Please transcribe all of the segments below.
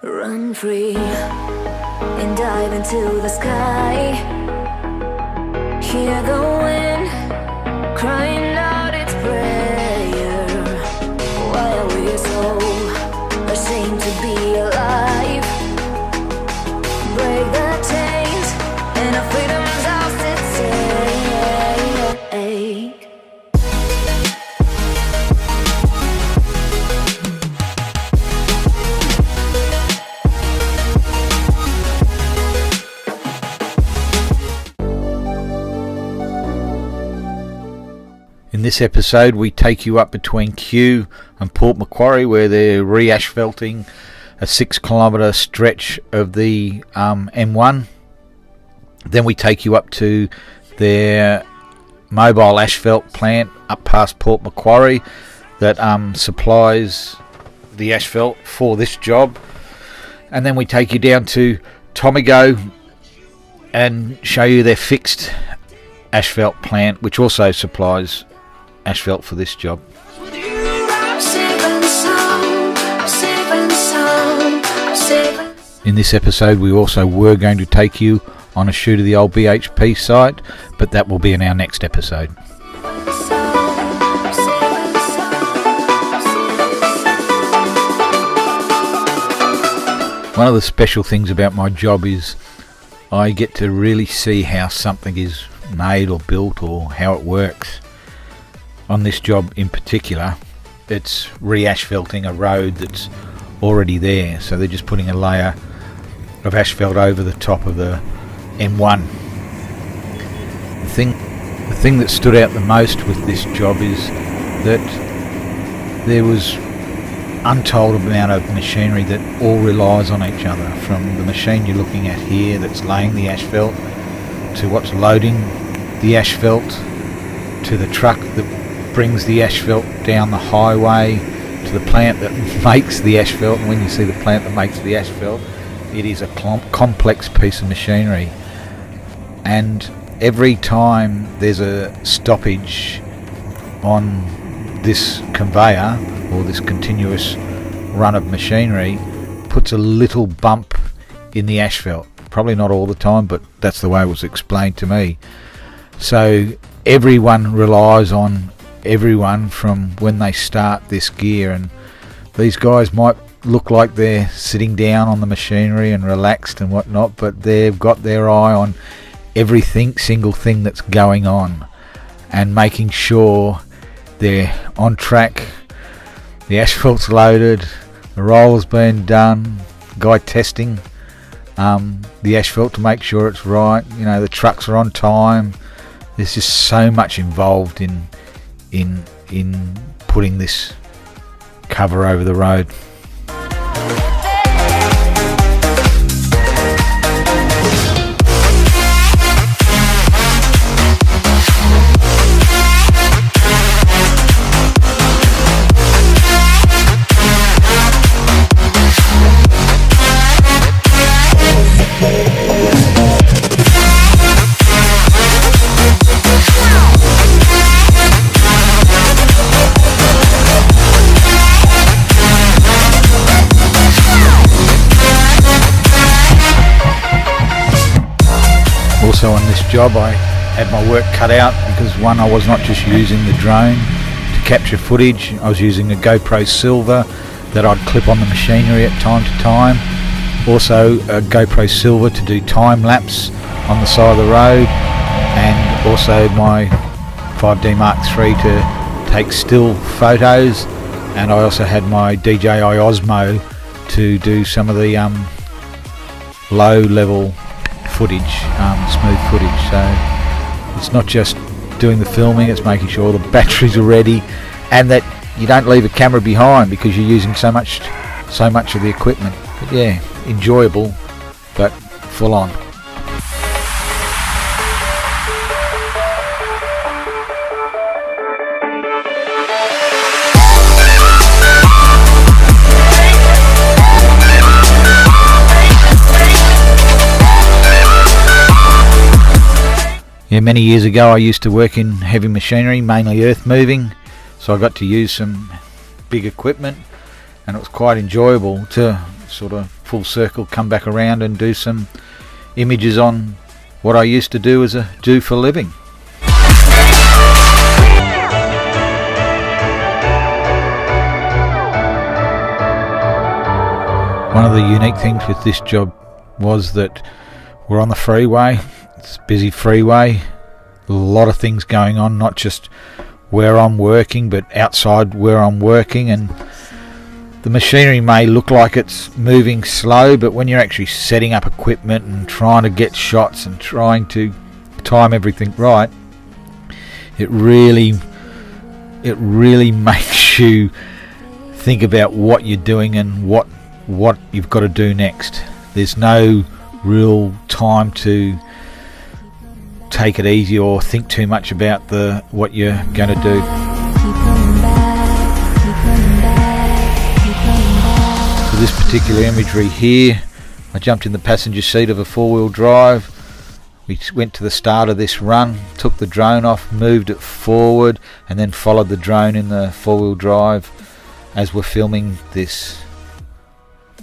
Run free and dive into the sky. Hear the wind crying out its prayer. Why are we so ashamed to be alive? Break the chains and our freedom's ours to take. In this episode we take you up between Kew and Port Macquarie, where they're re-asphalting a 6 kilometre stretch of the M1. Then we take you up to their mobile asphalt plant up past Port Macquarie that supplies the asphalt for this job. And then we take you down to Tomigo and show you their fixed asphalt plant, which also supplies asphalt for this job. In this episode we also were going to take you on a shoot of the old BHP site, but that will be in our next episode. One of the special things about my job is I get to really see how something is made or built or how it works. On this job in particular, it's re-asphalting a road that's already there, so they're just putting a layer of asphalt over the top of the M1. The thing that stood out the most with this job is that there was untold amount of machinery that all relies on each other, from the machine you're looking at here that's laying the asphalt, to what's loading the asphalt, to the truck that brings the asphalt down the highway, to the plant that makes the asphalt. And when you see the plant that makes the asphalt, it is a complex piece of machinery. And every time there's a stoppage on this conveyor or this continuous run of machinery, puts a little bump in the asphalt. Probably not all the time, but that's the way it was explained to me. So everyone relies on everyone from when they start this gear, and these guys might look like they're sitting down on the machinery and relaxed and whatnot, but they've got their eye on everything, single thing that's going on, and making sure they're on track, the asphalt's loaded, the roller's been done, guy testing the asphalt to make sure it's right, the trucks are on time. There's just so much involved in putting this cover over the road. Also on this job I had my work cut out because, one, I was not just using the drone to capture footage, I was using a GoPro Silver that I'd clip on the machinery at time to time. Also a GoPro Silver to do time lapse on the side of the road, and also my 5D Mark III to take still photos, and I also had my DJI Osmo to do some of the low level footage, smooth footage. So it's not just doing the filming, it's making sure the batteries are ready and that you don't leave a camera behind because you're using so much of the equipment. But yeah, enjoyable but full on. Yeah, many years ago I used to work in heavy machinery, mainly earth moving, so I got to use some big equipment, and it was quite enjoyable to sort of full circle come back around and do some images on what I used to do for a living. One of the unique things with this job was that we're on the freeway. It's a busy freeway, a lot of things going on, not just where I'm working but outside where I'm working, and the machinery may look like it's moving slow, but when you're actually setting up equipment and trying to get shots and trying to time everything right, it really makes you think about what you're doing and what you've got to do next. There's no real time to take it easy or think too much about what you're going to do. For this particular imagery here, I jumped in the passenger seat of a four-wheel drive. We went to the start of this run, took the drone off, moved it forward, and then followed the drone in the four-wheel drive as we're filming this.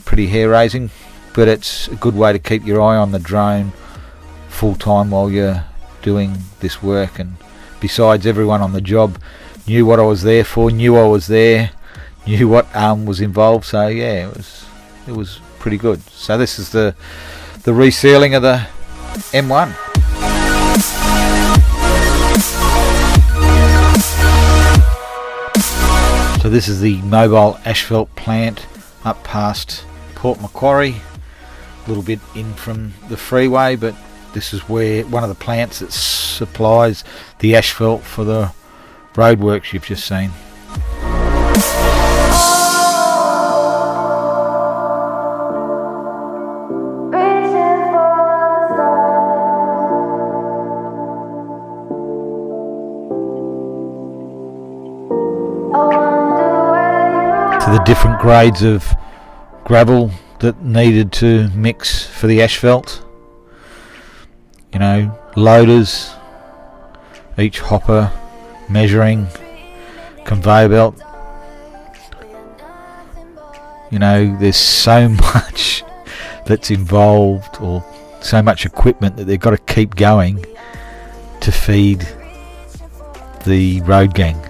Pretty hair-raising, but it's a good way to keep your eye on the drone full time while you're doing this work. And besides, everyone on the job knew what I was there for, knew I was there, knew what was involved, so yeah, it was pretty good. So this is the resealing of the M1. So this is the mobile asphalt plant up past Port Macquarie, a little bit in from the freeway, but this is where one of the plants that supplies the asphalt for the roadworks you've just seen. To the different grades of gravel that needed to mix for the asphalt. You know, loaders, each hopper measuring, conveyor belt. You know, there's so much that's involved, or so much equipment that they've got to keep going to feed the road gang.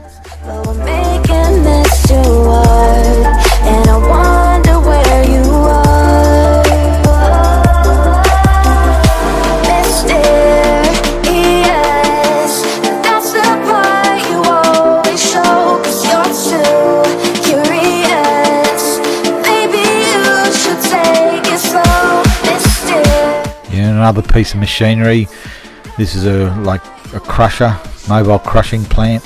Another piece of machinery. This is a crusher, mobile crushing plant.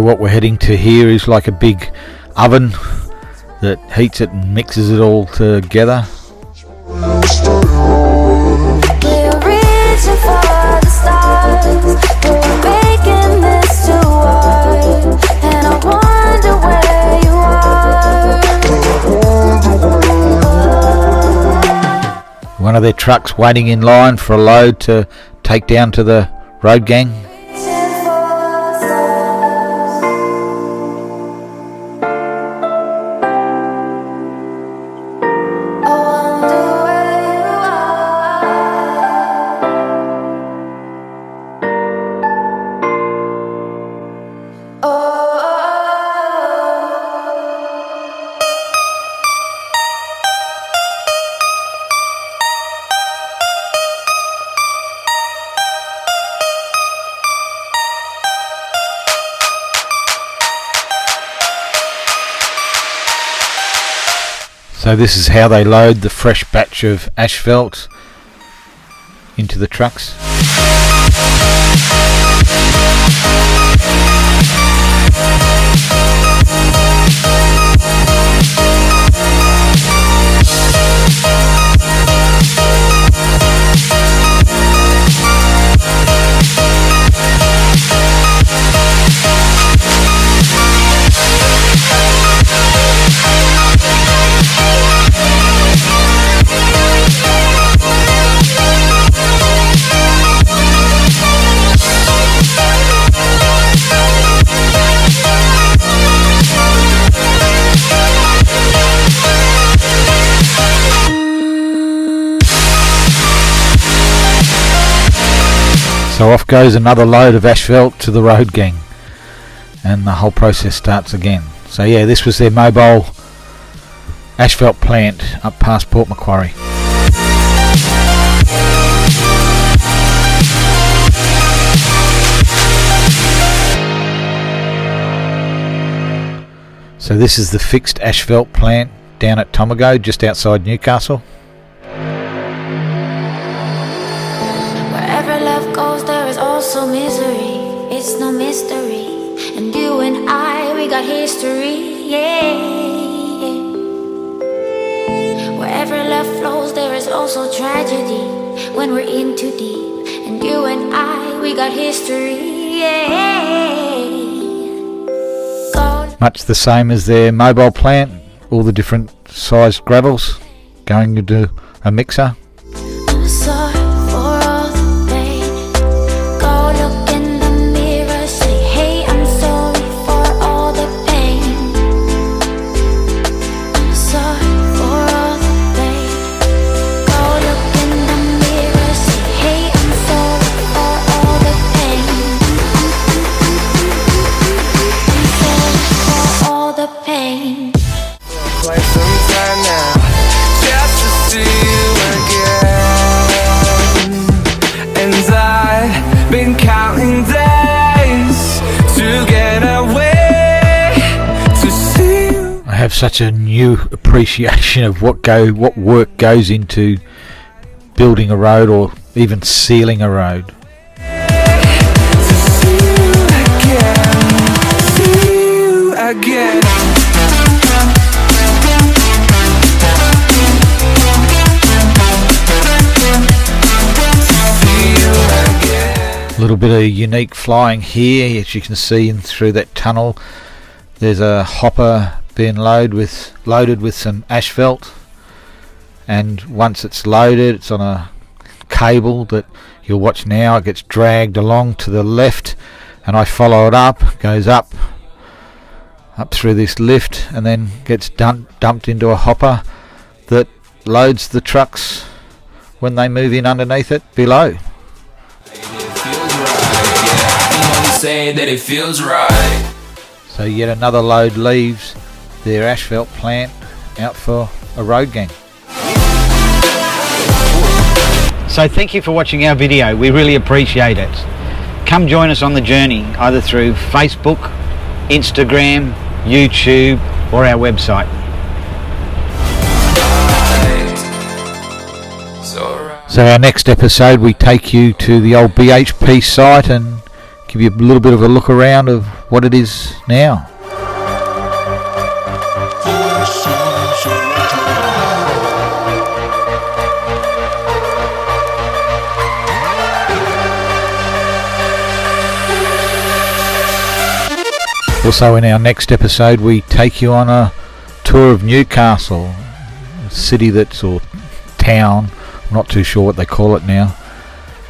What we're heading to here is like a big oven that heats it and mixes it all together. One of their trucks waiting in line for a load to take down to the road gang. So this is how they load the fresh batch of asphalt into the trucks. So off goes another load of asphalt to the road gang, and the whole process starts again. So yeah, this was their mobile asphalt plant up past Port Macquarie. So this is the fixed asphalt plant down at Tomago, just outside Newcastle. Wherever love goes, there is also misery. It's no mystery. And you and I, we got history. Yeah. Wherever love flows, there is also tragedy. When we're in too deep. And you and I, we got history. Yeah. Much the same as their mobile plant, all the different sized gravels going into a mixer. I'm sorry for all the pain. Go look in the mirror, say, hey, I'm sorry for all the pain. I'm sorry for all the pain. Go look in the mirror, say, hey, I'm sorry for all the pain. I'm sorry for all the pain. Quite some time now, just to see you again. And I've been counting days to get away to see you. I have such a new appreciation of what work goes into building a road or even sealing a road. To see you again. A little bit of unique flying here, as you can see in through that tunnel. There's a hopper being loaded with some asphalt, and once it's loaded, it's on a cable that you'll watch now. It gets dragged along to the left, and I follow it up, goes up through this lift, and then gets dumped into a hopper that loads the trucks when they move in underneath it below. Say that it feels right. So yet another load leaves their asphalt plant out for a road gang. So thank you for watching our video, we really appreciate it. Come join us on the journey either through Facebook, Instagram, YouTube or our website. So our next episode we take you to the old BHP site and give you a little bit of a look around of what it is now. Also in our next episode we take you on a tour of Newcastle, a city or town, I'm not too sure what they call it now,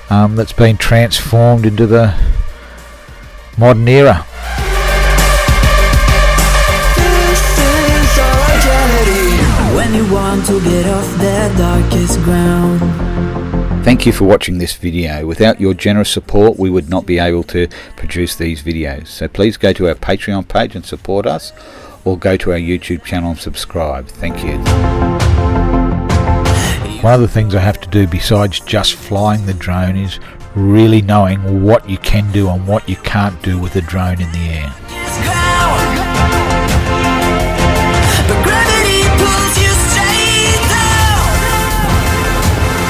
that's been transformed into the modern era. When you want to get off the darkest ground. Thank you for watching this video. Without your generous support we would not be able to produce these videos. So please go to our Patreon page and support us, or go to our YouTube channel and subscribe. Thank you. One of the things I have to do besides just flying the drone is really knowing what you can do and what you can't do with the drone in the air.